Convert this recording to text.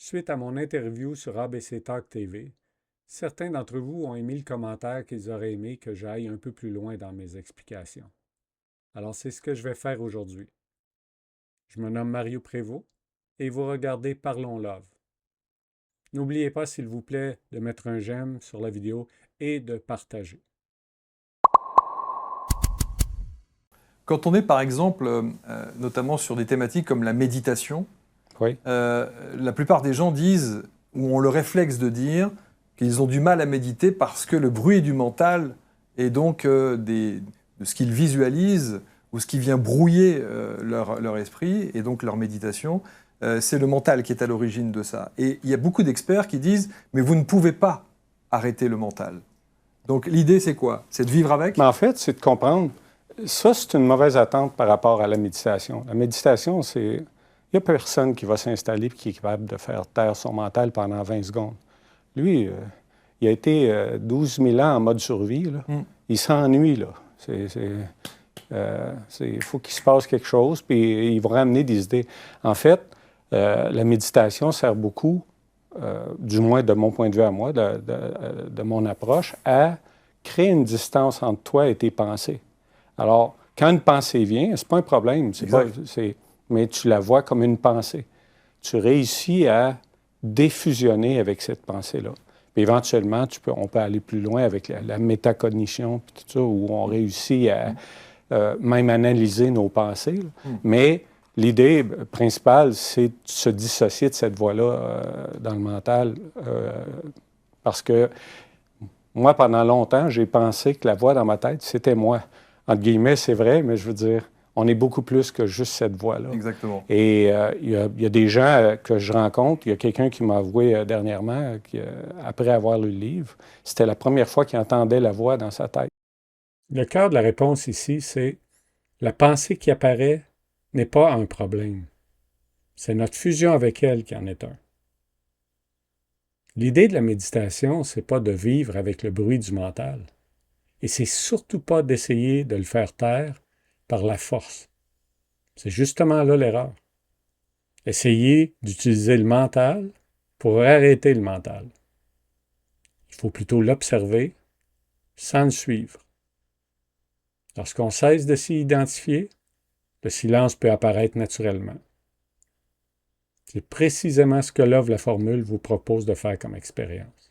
Suite à mon interview sur ABC Talk TV, certains d'entre vous ont émis le commentaire qu'ils auraient aimé que j'aille un peu plus loin dans mes explications. Alors c'est ce que je vais faire aujourd'hui. Je me nomme Mario Prévost et vous regardez Parlons Love. N'oubliez pas, s'il vous plaît, de mettre un j'aime sur la vidéo et de partager. Quand on est par exemple, notamment sur des thématiques comme la méditation, Oui. la plupart des gens disent, ou ont le réflexe de dire, qu'ils ont du mal à méditer parce que le bruit du mental et donc de ce qu'ils visualisent ou ce qui vient brouiller leur esprit et donc leur méditation, c'est le mental qui est à l'origine de ça. Et il y a beaucoup d'experts qui disent « mais vous ne pouvez pas arrêter le mental ». Donc l'idée c'est quoi? C'est de vivre avec? Mais en fait, c'est de comprendre. Ça, c'est une mauvaise attente par rapport à la méditation. La méditation, c'est... Il n'y a personne qui va s'installer et qui est capable de faire taire son mental pendant 20 secondes. Lui, il a été 12 000 ans en mode survie. Là. Il s'ennuie, là. Il faut qu'il se passe quelque chose, puis il va ramener des idées. En fait, la méditation sert beaucoup, du moins de mon point de vue à moi, de mon approche, à créer une distance entre toi et tes pensées. Alors, quand une pensée vient, c'est pas un problème, mais tu la vois comme une pensée. Tu réussis à défusionner avec cette pensée-là. Puis éventuellement, on peut aller plus loin avec la métacognition, puis tout ça, où on réussit à même analyser nos pensées. Mais l'idée principale, c'est de se dissocier de cette voie-là dans le mental. Parce que moi, pendant longtemps, j'ai pensé que la voix dans ma tête, c'était moi. Entre guillemets, c'est vrai, mais je veux dire, on est beaucoup plus que juste cette voix-là. Exactement. Et il y a des gens que je rencontre. Il y a quelqu'un qui m'a avoué dernièrement, après avoir lu le livre, c'était la première fois qu'il entendait la voix dans sa tête. Le cœur de la réponse ici, c'est la pensée qui apparaît n'est pas un problème. C'est notre fusion avec elle qui en est un. L'idée de la méditation, c'est pas de vivre avec le bruit du mental. Et c'est surtout pas d'essayer de le faire taire par la force. C'est justement là l'erreur. Essayer d'utiliser le mental pour arrêter le mental. Il faut plutôt l'observer sans le suivre. Lorsqu'on cesse de s'y identifier, le silence peut apparaître naturellement. C'est précisément ce que l'œuvre La Formule vous propose de faire comme expérience.